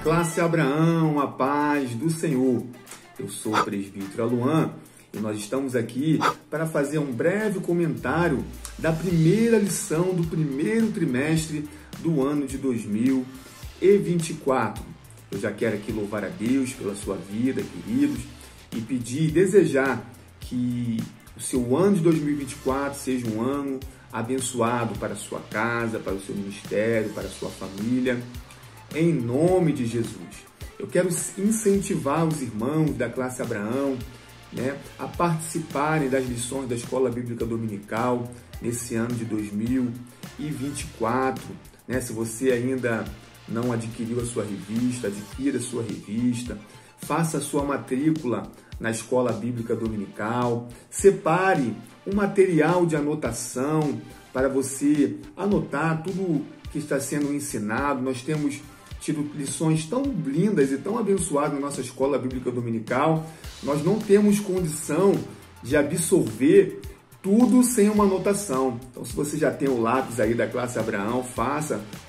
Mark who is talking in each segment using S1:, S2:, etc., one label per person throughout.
S1: Classe Abraão, a paz do Senhor. Eu sou o presbítero Aluan e nós estamos aqui para fazer um breve comentário da primeira lição do primeiro trimestre do ano de 2024. Eu já quero aqui louvar a Deus pela sua vida, queridos, e pedir e desejar que o seu ano de 2024 seja um ano abençoado para a sua casa, para o seu ministério, para a sua família, em nome de Jesus. Eu quero incentivar os irmãos da classe Abraão, a participarem das lições da Escola Bíblica Dominical nesse ano de 2024. Se você ainda não adquiriu a sua revista, adquira a sua revista, faça a sua matrícula na Escola Bíblica Dominical, separe um material de anotação para você anotar tudo que está sendo ensinado. Nós temos tido lições tão lindas e tão abençoadas na nossa Escola Bíblica Dominical. Nós não temos condição de absorver tudo sem uma anotação. Então, se você já tem o lápis aí da classe Abraão,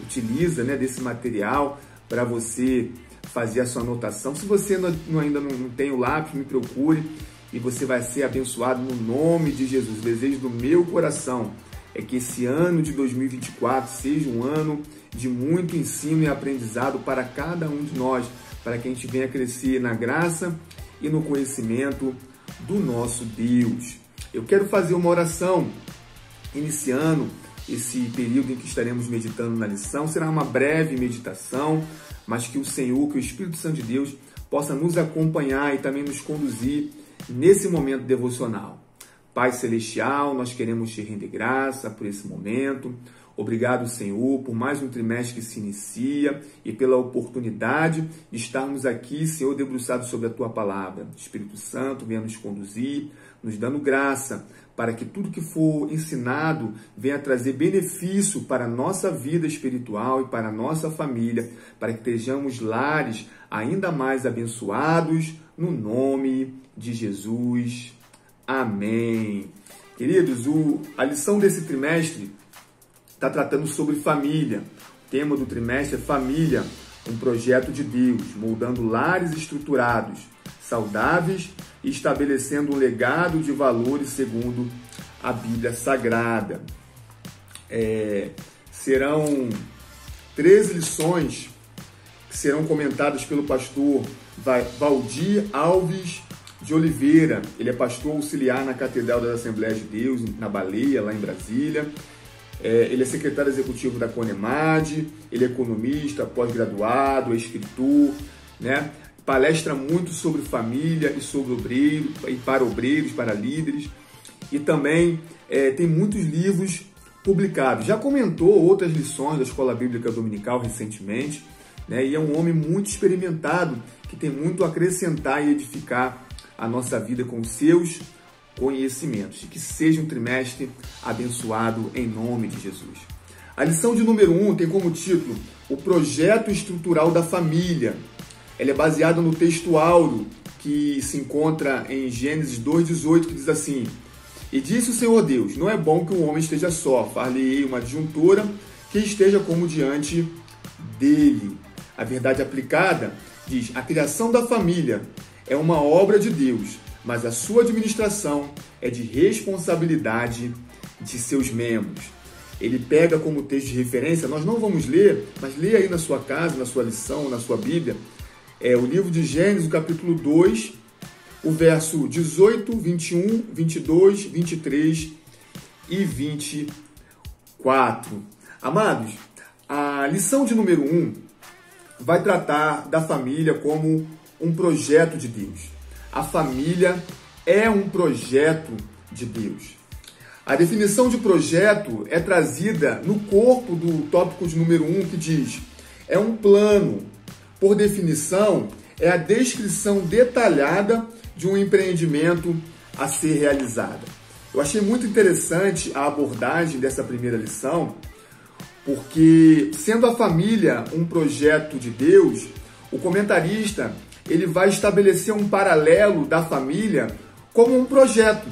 S1: utiliza desse material para você fazer a sua anotação. Se você ainda não tem o lápis, me procure e você vai ser abençoado no nome de Jesus. O desejo do meu coração é que esse ano de 2024 seja um ano de muito ensino e aprendizado para cada um de nós, para que a gente venha crescer na graça e no conhecimento do nosso Deus. Eu quero fazer uma oração iniciando esse período em que estaremos meditando na lição. Será uma breve meditação, mas que o Senhor, que o Espírito Santo de Deus possa nos acompanhar e também nos conduzir nesse momento devocional. Pai Celestial, nós queremos te render graça por esse momento. Obrigado, Senhor, por mais um trimestre que se inicia e pela oportunidade de estarmos aqui, Senhor, debruçados sobre a Tua Palavra. Espírito Santo, venha nos conduzir, nos dando graça, para que tudo que for ensinado venha trazer benefício para a nossa vida espiritual e para a nossa família, para que estejamos lares ainda mais abençoados, no nome de Jesus. Amém. Queridos, a lição desse trimestre está tratando sobre família. O tema do trimestre é família, um projeto de Deus, moldando lares estruturados, saudáveis e estabelecendo um legado de valores segundo a Bíblia Sagrada. Serão 13 lições que serão comentadas pelo pastor Valdir Alves de Oliveira. Ele é pastor auxiliar na Catedral das Assembleias de Deus, na Baleia, lá em Brasília. Ele é secretário executivo da Conemad, ele é economista, pós-graduado, é escritor, palestra muito sobre família e sobre obreiros, e para obreiros, para líderes, e também tem muitos livros publicados. Já comentou outras lições da Escola Bíblica Dominical recentemente, e é um homem muito experimentado, que tem muito a acrescentar e edificar a nossa vida com seus conhecimentos. E que seja um trimestre abençoado em nome de Jesus. A lição de número 1 tem como título o projeto estrutural da família. Ela é baseada no texto áureo que se encontra em Gênesis 2:18, que diz assim: E disse o Senhor Deus, não é bom que o homem esteja só, far-lhe-ei uma adjuntora que esteja como diante dele. A verdade aplicada diz: a criação da família é uma obra de Deus, mas a sua administração é de responsabilidade de seus membros. Ele pega como texto de referência, nós não vamos ler, mas lê aí na sua casa, na sua lição, na sua Bíblia, o livro de Gênesis, o capítulo 2, o verso 18, 21, 22, 23 e 24. Amados, a lição de número 1 vai tratar da família como um projeto de Deus. A família é um projeto de Deus. A definição de projeto é trazida no corpo do tópico de número 1, que diz: é um plano. Por definição, é a descrição detalhada de um empreendimento a ser realizado. Eu achei muito interessante a abordagem dessa primeira lição, porque, sendo a família um projeto de Deus, o comentarista ele vai estabelecer um paralelo da família como um projeto.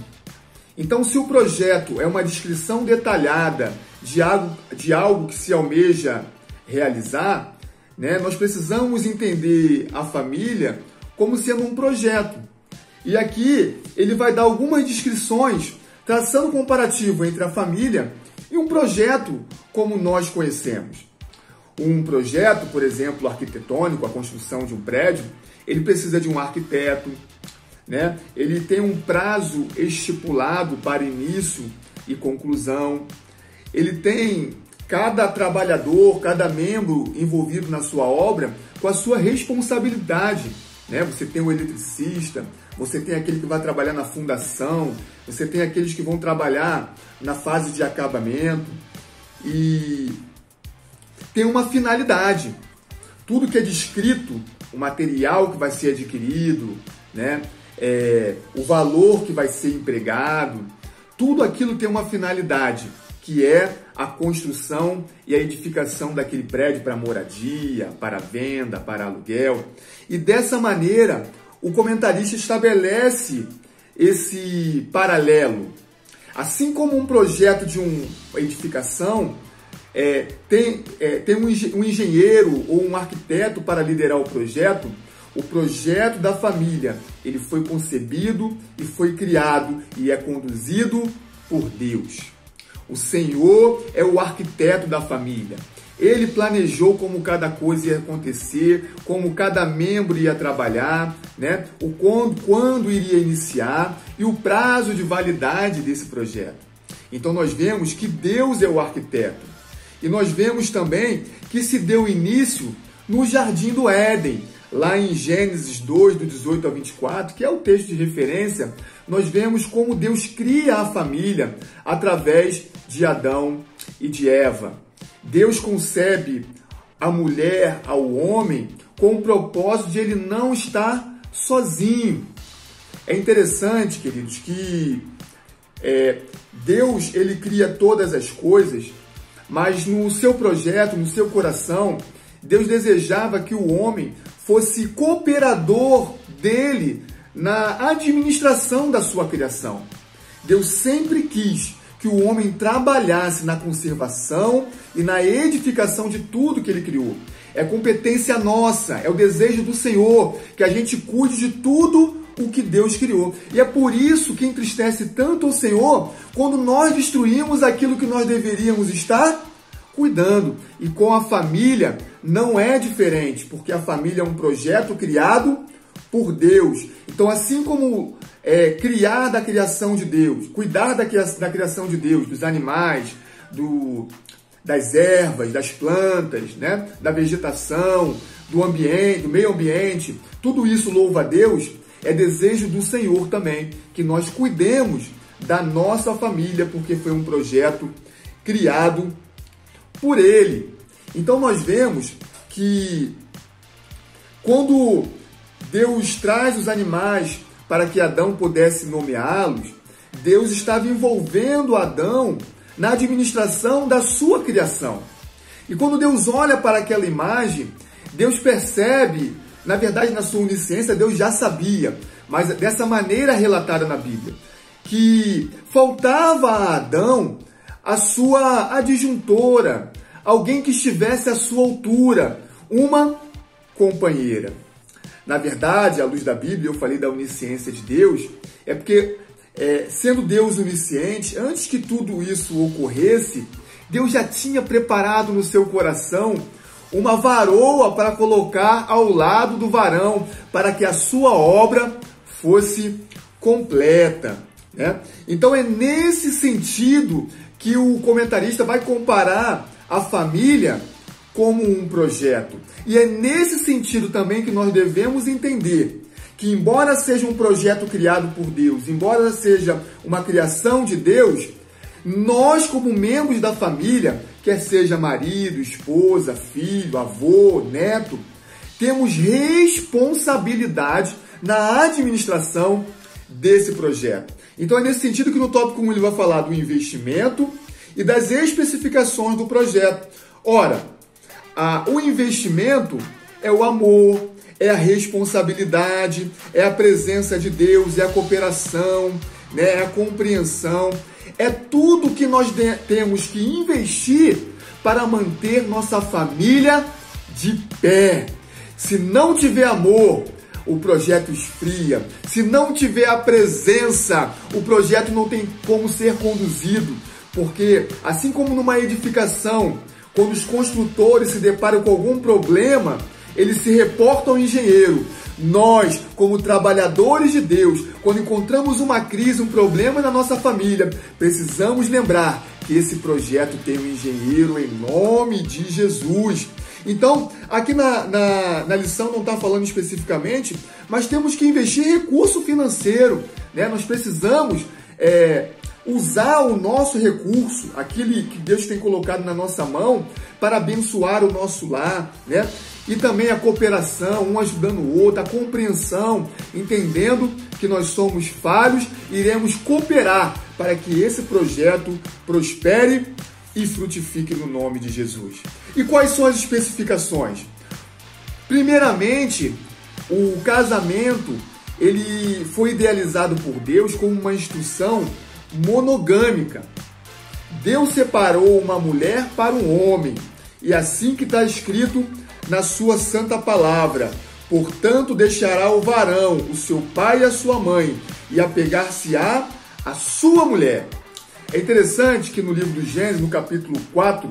S1: Então, se o projeto é uma descrição detalhada de algo que se almeja realizar, né? Nós precisamos entender a família como sendo um projeto. E aqui ele vai dar algumas descrições, traçando um comparativo entre a família e um projeto como nós conhecemos. Um projeto, por exemplo, arquitetônico, a construção de um prédio, ele precisa de um arquiteto, né? Ele tem um prazo estipulado para início e conclusão. Ele tem cada trabalhador, cada membro envolvido na sua obra com a sua responsabilidade, né? Você tem o eletricista, você tem aquele que vai trabalhar na fundação, você tem aqueles que vão trabalhar na fase de acabamento e tem uma finalidade. Tudo que é descrito, o material que vai ser adquirido, né? O valor que vai ser empregado, tudo aquilo tem uma finalidade, que é a construção e a edificação daquele prédio para moradia, para venda, para aluguel. E dessa maneira, o comentarista estabelece esse paralelo. Assim como um projeto de uma edificação tem um engenheiro ou um arquiteto para liderar o projeto da família, ele foi concebido e foi criado e é conduzido por Deus. O Senhor é o arquiteto da família. Ele planejou como cada coisa ia acontecer, como cada membro ia trabalhar, né? O quando iria iniciar e o prazo de validade desse projeto. Então nós vemos que Deus é o arquiteto. E nós vemos também que se deu início no Jardim do Éden, lá em Gênesis 2, do 18 ao 24, que é o texto de referência, nós vemos como Deus cria a família através de Adão e de Eva. Deus concebe a mulher ao homem com o propósito de ele não estar sozinho. É interessante, queridos, que Deus ele cria todas as coisas, mas no seu projeto, no seu coração, Deus desejava que o homem fosse cooperador dele na administração da sua criação. Deus sempre quis que o homem trabalhasse na conservação e na edificação de tudo que ele criou. É competência nossa, é o desejo do Senhor que a gente cuide de tudo o que Deus criou. E é por isso que entristece tanto o Senhor quando nós destruímos aquilo que nós deveríamos estar cuidando. E com a família não é diferente, porque a família é um projeto criado por Deus. Então, assim como criar da criação de Deus, cuidar da criação de Deus, dos animais, das ervas, das plantas, né? Da vegetação, do ambiente, do meio ambiente, tudo isso louva a Deus, é desejo do Senhor também, que nós cuidemos da nossa família, porque foi um projeto criado por Ele. Então nós vemos que quando Deus traz os animais para que Adão pudesse nomeá-los, Deus estava envolvendo Adão na administração da sua criação. E quando Deus olha para aquela imagem, Deus percebe, na verdade, na sua onisciência, Deus já sabia, mas dessa maneira relatada na Bíblia, que faltava a Adão a sua adjuntora, alguém que estivesse à sua altura, uma companheira. Na verdade, à luz da Bíblia, eu falei da onisciência de Deus, é porque, sendo Deus onisciente, antes que tudo isso ocorresse, Deus já tinha preparado no seu coração uma varoa para colocar ao lado do varão, para que a sua obra fosse completa, né? Então é nesse sentido que o comentarista vai comparar a família como um projeto. E é nesse sentido também que nós devemos entender que, embora seja um projeto criado por Deus, embora seja uma criação de Deus, nós, como membros da família, quer seja marido, esposa, filho, avô, neto, temos responsabilidade na administração desse projeto. Então é nesse sentido que no tópico 1 ele vai falar do investimento e das especificações do projeto. Ora, o investimento é o amor, é a responsabilidade, é a presença de Deus, é a cooperação, né, é a compreensão, é tudo que nós temos que investir para manter nossa família de pé. Se não tiver amor, o projeto esfria. Se não tiver a presença, o projeto não tem como ser conduzido. Porque, assim como numa edificação, quando os construtores se deparam com algum problema, eles se reportam ao engenheiro. Nós, como trabalhadores de Deus, quando encontramos uma crise, um problema na nossa família, precisamos lembrar que esse projeto tem um engenheiro em nome de Jesus. Então, aqui na lição não está falando especificamente, mas temos que investir recurso financeiro, né? Nós precisamos usar o nosso recurso, aquele que Deus tem colocado na nossa mão, para abençoar o nosso lar, né? E também a cooperação, um ajudando o outro, a compreensão, entendendo que nós somos falhos, iremos cooperar para que esse projeto prospere e frutifique no nome de Jesus. E quais são as especificações? Primeiramente, o casamento ele foi idealizado por Deus como uma instituição monogâmica. Deus separou uma mulher para um homem, e assim que está escrito na sua santa palavra: portanto deixará o varão o seu pai e a sua mãe, e apegar-se-á à sua mulher. É interessante que no livro do Gênesis, no capítulo 4,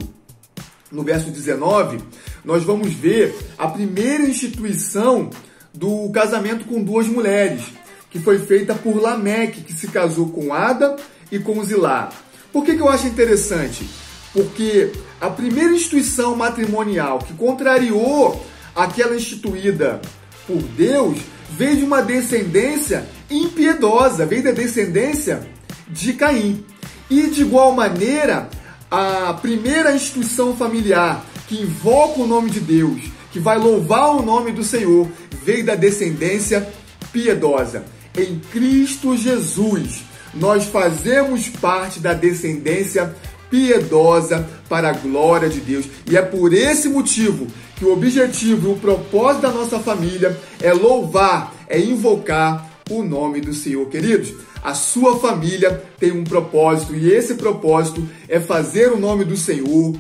S1: no verso 19, nós vamos ver a primeira instituição do casamento com duas mulheres, que foi feita por Lameque, que se casou com Ada e com Zilá. Por que eu acho interessante? Porque a primeira instituição matrimonial que contrariou aquela instituída por Deus veio de uma descendência impiedosa, veio da descendência de Caim. E de igual maneira, a primeira instituição familiar que invoca o nome de Deus, que vai louvar o nome do Senhor, veio da descendência piedosa. Em Cristo Jesus, nós fazemos parte da descendência piedosa para a glória de Deus. E é por esse motivo que o objetivo e o propósito da nossa família é louvar, é invocar o nome do Senhor. Queridos, a sua família tem um propósito, e esse propósito é fazer o nome do Senhor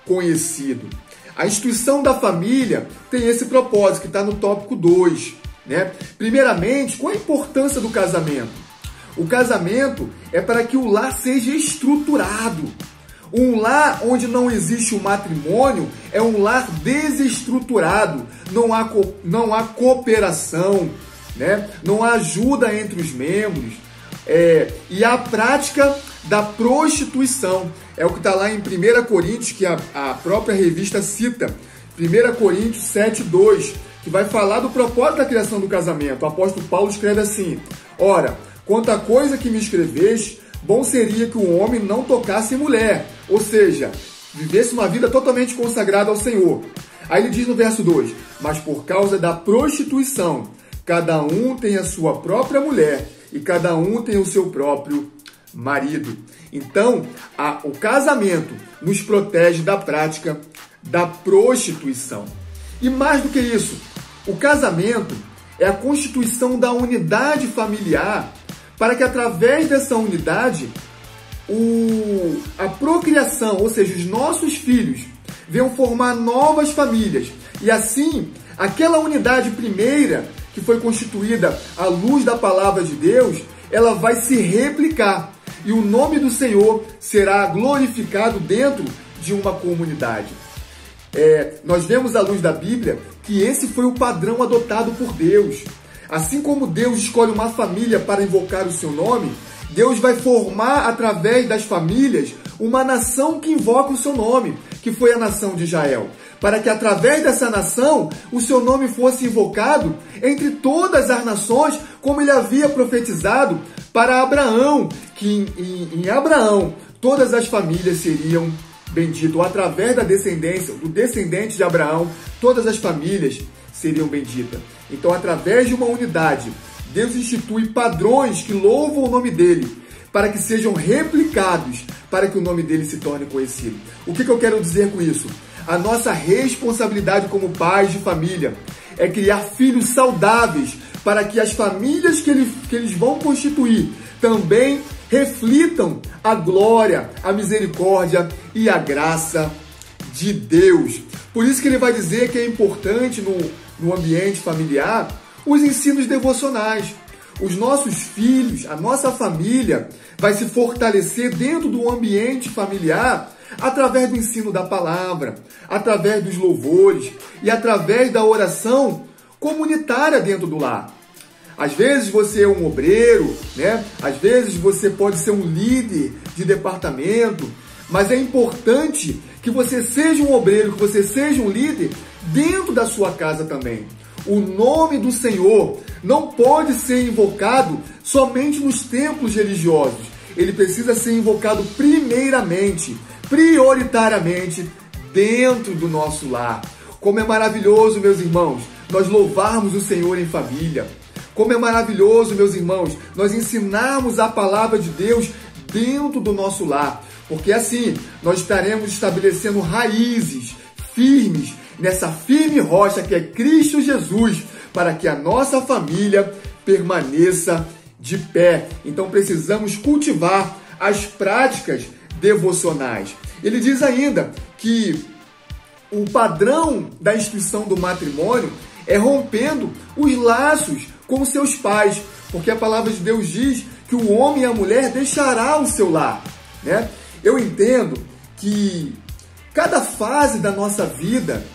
S1: conhecido. A instituição da família tem esse propósito, que está no tópico 2. Né? Primeiramente, qual a importância do casamento? O casamento é para que o lar seja estruturado. Um lar onde não existe o matrimônio é um lar desestruturado. Não há cooperação, né? Não há ajuda entre os membros. E a prática da prostituição. É o que está lá em 1 Coríntios, que a própria revista cita. 1 Coríntios 7:2, que vai falar do propósito da criação do casamento. O apóstolo Paulo escreve assim: ora, quanto à coisa que me escreveste, bom seria que o homem não tocasse em mulher, ou seja, vivesse uma vida totalmente consagrada ao Senhor. Aí ele diz no verso 2, mas por causa da prostituição, cada um tem a sua própria mulher e cada um tem o seu próprio marido. Então, o casamento nos protege da prática da prostituição. E mais do que isso, o casamento é a constituição da unidade familiar, para que através dessa unidade a procriação, ou seja, os nossos filhos, venham formar novas famílias. E assim, aquela unidade primeira, que foi constituída à luz da palavra de Deus, ela vai se replicar. E o nome do Senhor será glorificado dentro de uma comunidade. Nós vemos à luz da Bíblia que esse foi o padrão adotado por Deus. Assim como Deus escolhe uma família para invocar o seu nome, Deus vai formar através das famílias uma nação que invoca o seu nome, que foi a nação de Israel. Para que através dessa nação o seu nome fosse invocado entre todas as nações, como ele havia profetizado para Abraão, que em Abraão todas as famílias seriam benditas, ou através da descendência, do descendente de Abraão, todas as famílias seriam benditas. Então, através de uma unidade, Deus institui padrões que louvam o nome dele, para que sejam replicados, para que o nome dele se torne conhecido. O que eu quero dizer com isso? A nossa responsabilidade como pais de família é criar filhos saudáveis, para que as famílias que eles vão constituir também reflitam a glória, a misericórdia e a graça de Deus. Por isso que ele vai dizer que é importante no ambiente familiar os ensinos devocionais. Os nossos filhos, a nossa família vai se fortalecer dentro do ambiente familiar através do ensino da palavra, através dos louvores e através da oração comunitária dentro do lar. Às vezes você é um obreiro, né? Às vezes você pode ser um líder de departamento, mas é importante que você seja um obreiro, que você seja um líder dentro da sua casa também. O nome do Senhor não pode ser invocado somente nos templos religiosos. Ele precisa ser invocado primeiramente, prioritariamente, dentro do nosso lar. Como é maravilhoso, meus irmãos, nós louvarmos o Senhor em família. Como é maravilhoso, meus irmãos, nós ensinarmos a palavra de Deus dentro do nosso lar. Porque assim, nós estaremos estabelecendo raízes firmes nessa firme rocha que é Cristo Jesus, para que a nossa família permaneça de pé. Então precisamos cultivar as práticas devocionais. Ele diz ainda que o padrão da instituição do matrimônio é rompendo os laços com seus pais, porque a palavra de Deus diz que o homem e a mulher deixará o seu lar, né? Eu entendo que cada fase da nossa vida,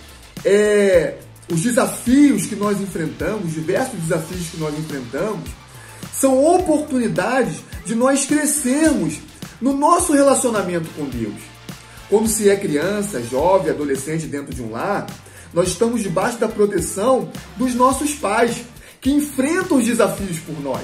S1: os desafios que nós enfrentamos, diversos desafios que nós enfrentamos, são oportunidades de nós crescermos no nosso relacionamento com Deus. Quando se é criança, jovem, adolescente dentro de um lar, nós estamos debaixo da proteção dos nossos pais, que enfrentam os desafios por nós.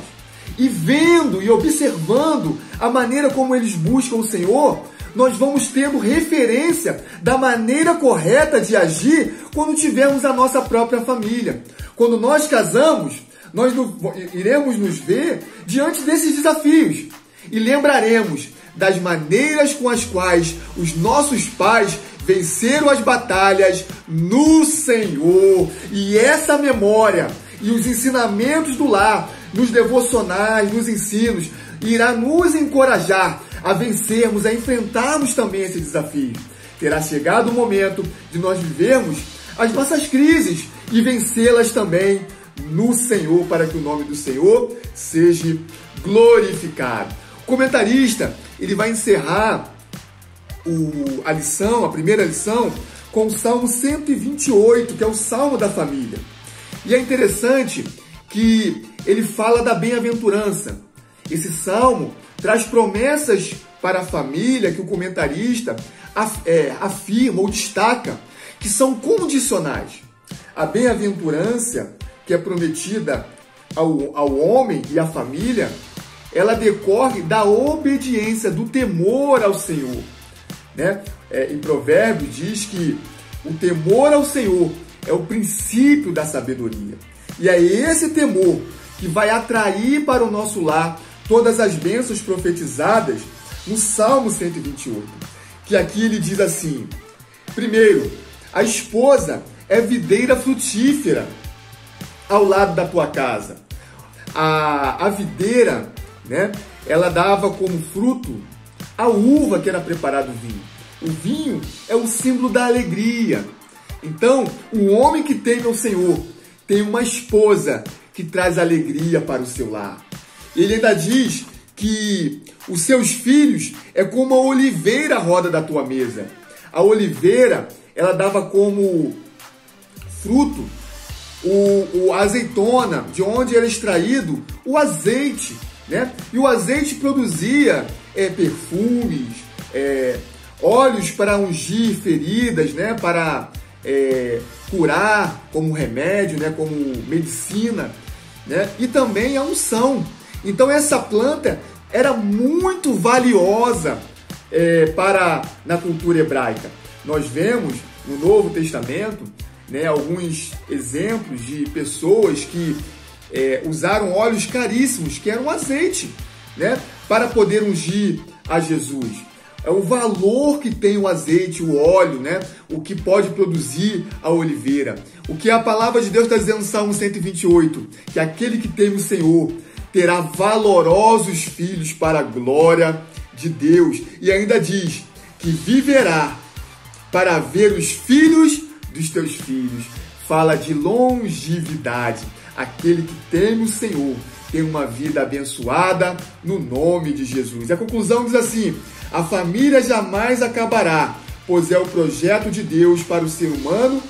S1: E vendo e observando a maneira como eles buscam o Senhor, nós vamos tendo referência da maneira correta de agir quando tivermos a nossa própria família. Quando nós casamos, nós iremos nos ver diante desses desafios e lembraremos das maneiras com as quais os nossos pais venceram as batalhas no Senhor. E essa memória e os ensinamentos do lar, nos devocionais, nos ensinos, irá nos encorajar a vencermos, a enfrentarmos também esse desafio. Terá chegado o momento de nós vivermos as nossas crises e vencê-las também no Senhor, para que o nome do Senhor seja glorificado. O comentarista, ele vai encerrar a primeira lição, com o Salmo 128, que é o Salmo da família. E é interessante que ele fala da bem-aventurança. Esse salmo traz promessas para a família que o comentarista afirma ou destaca que são condicionais. A bem-aventurança que é prometida ao homem e à família, ela decorre da obediência, do temor ao Senhor, né? Em Provérbios diz que o temor ao Senhor é o princípio da sabedoria. E é esse temor que vai atrair para o nosso lar todas as bênçãos profetizadas no Salmo 128. Que aqui ele diz assim: primeiro, a esposa é videira frutífera ao lado da tua casa. A videira, né, ela dava como fruto a uva que era preparado o vinho. O vinho é o símbolo da alegria. Então, o homem que teme ao Senhor tem uma esposa que traz alegria para o seu lar. Ele ainda diz que os seus filhos é como a oliveira à roda da tua mesa. A oliveira, ela dava como fruto a azeitona, de onde era extraído o azeite, né? E o azeite produzia perfumes, óleos para ungir feridas, né? Para curar como remédio, né? Como medicina, né? E também a unção. Então essa planta era muito valiosa na cultura hebraica. Nós vemos no Novo Testamento, né, alguns exemplos de pessoas que usaram óleos caríssimos, que eram azeite, né, para poder ungir a Jesus. É o valor que tem o azeite, o óleo, né, o que pode produzir a oliveira. O que a palavra de Deus está dizendo no Salmo 128, que aquele que teme o Senhor terá valorosos filhos para a glória de Deus. E ainda diz que viverá para ver os filhos dos teus filhos. Fala de longevidade. Aquele que teme o Senhor tem uma vida abençoada no nome de Jesus. A conclusão diz assim: a família jamais acabará, pois é o projeto de Deus para o ser humano,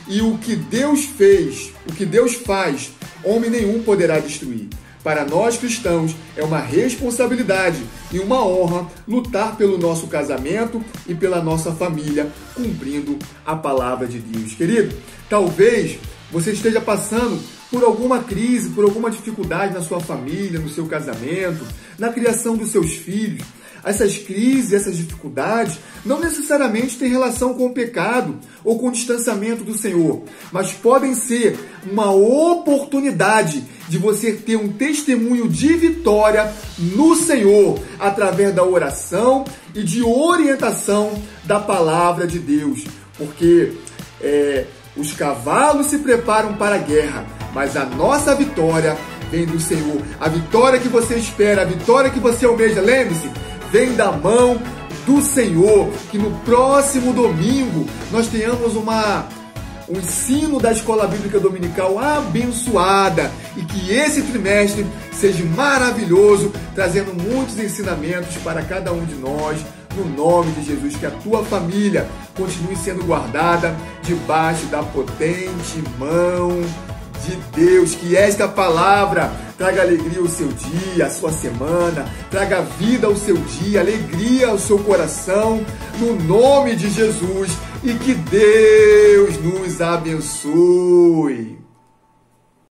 S1: e o que Deus fez, o que Deus faz, homem nenhum poderá destruir. Para nós cristãos é uma responsabilidade e uma honra lutar pelo nosso casamento e pela nossa família, cumprindo a palavra de Deus. Querido, talvez você esteja passando por alguma crise, por alguma dificuldade na sua família, no seu casamento, na criação dos seus filhos. Essas crises, essas dificuldades não necessariamente têm relação com o pecado ou com o distanciamento do Senhor, mas podem ser uma oportunidade de você ter um testemunho de vitória no Senhor através da oração e de orientação da palavra de Deus. Porque os cavalos se preparam para a guerra, mas a nossa vitória vem do Senhor. A vitória que você espera, a vitória que você almeja, lembre-se, vem da mão do Senhor. Que no próximo domingo nós tenhamos um ensino da Escola Bíblica Dominical abençoada e que esse trimestre seja maravilhoso, trazendo muitos ensinamentos para cada um de nós, no nome de Jesus. Que a tua família continue sendo guardada debaixo da potente mão de Deus. Que esta palavra traga alegria ao seu dia, à sua semana, traga vida ao seu dia, alegria ao seu coração, no nome de Jesus, e que Deus nos abençoe.